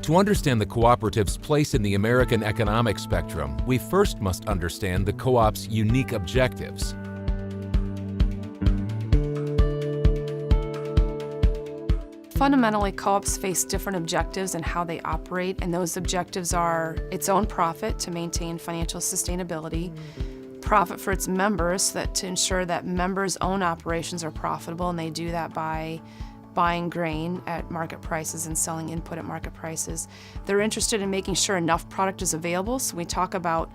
To understand the cooperative's place in the American economic spectrum, we first must understand the co-op's unique objectives. Fundamentally, co-ops face different objectives in how they operate, and those objectives are its own profit to maintain financial sustainability, profit for its members to ensure that members' own operations are profitable, and they do that by buying grain at market prices and selling input at market prices. They're interested in making sure enough product is available, so we talk about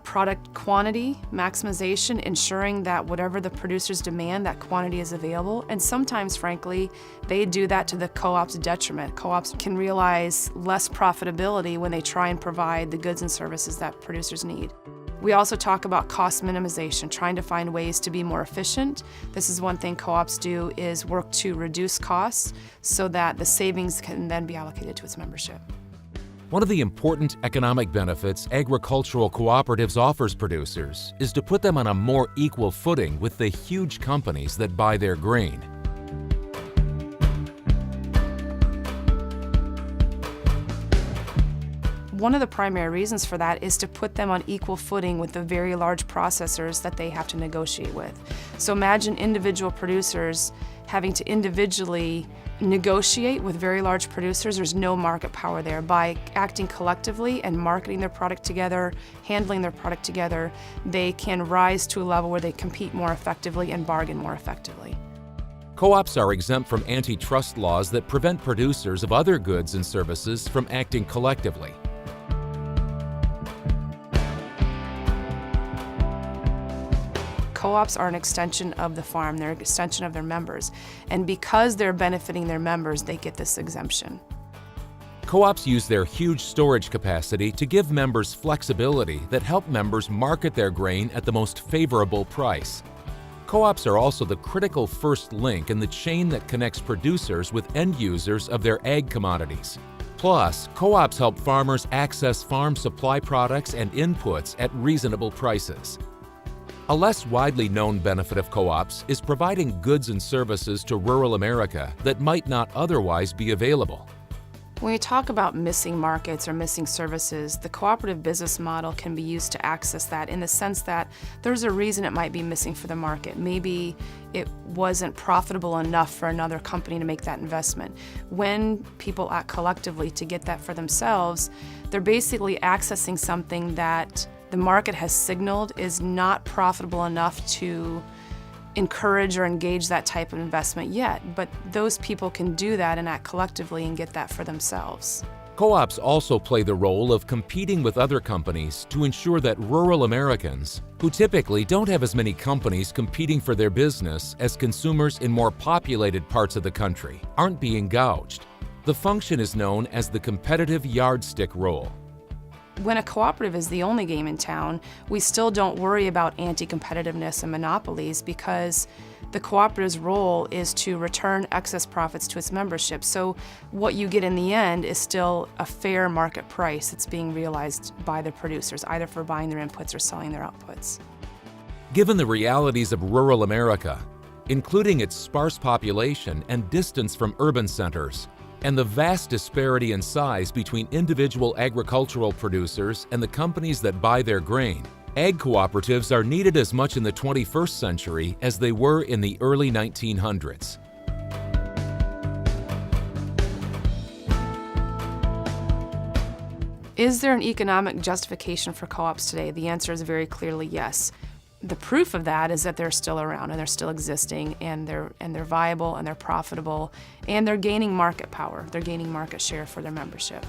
product quantity, maximization, ensuring that whatever the producers demand, that quantity is available. And sometimes, frankly, they do that to the co-op's detriment. Co-ops can realize less profitability when they try and provide the goods and services that producers need. We also talk about cost minimization, trying to find ways to be more efficient. This is one thing co-ops do, is work to reduce costs so that the savings can then be allocated to its membership. One of the important economic benefits agricultural cooperatives offers producers is to put them on a more equal footing with the huge companies that buy their grain. One of the primary reasons for that is to put them on equal footing with the very large processors that they have to negotiate with. So imagine individual producers having to individually negotiate with very large producers. There's no market power there. By acting collectively and marketing their product together, handling their product together, they can rise to a level where they compete more effectively and bargain more effectively. Co-ops are exempt from antitrust laws that prevent producers of other goods and services from acting collectively. Co-ops are an extension of the farm, they're an extension of their members, and because they're benefiting their members, they get this exemption. Co-ops use their huge storage capacity to give members flexibility that help members market their grain at the most favorable price. Co-ops are also the critical first link in the chain that connects producers with end users of their ag commodities. Plus, co-ops help farmers access farm supply products and inputs at reasonable prices. A less widely known benefit of co-ops is providing goods and services to rural America that might not otherwise be available. When we talk about missing markets or missing services, the cooperative business model can be used to access that in the sense that there's a reason it might be missing for the market. Maybe it wasn't profitable enough for another company to make that investment. When people act collectively to get that for themselves, they're basically accessing something that the market has signaled is not profitable enough to encourage or engage that type of investment yet, but those people can do that and act collectively and get that for themselves. Co-ops also play the role of competing with other companies to ensure that rural Americans, who typically don't have as many companies competing for their business as consumers in more populated parts of the country, aren't being gouged. The function is known as the competitive yardstick role. When a cooperative is the only game in town, we still don't worry about anti-competitiveness and monopolies because the cooperative's role is to return excess profits to its membership. So what you get in the end is still a fair market price that's being realized by the producers, either for buying their inputs or selling their outputs. Given the realities of rural America, including its sparse population and distance from urban centers, and the vast disparity in size between individual agricultural producers and the companies that buy their grain, ag cooperatives are needed as much in the 21st century as they were in the early 1900s. Is there an economic justification for co-ops today? The answer is very clearly yes. The proof of that is that they're still around and they're still existing and they're viable and they're profitable and they're gaining market power. They're gaining market share for their membership.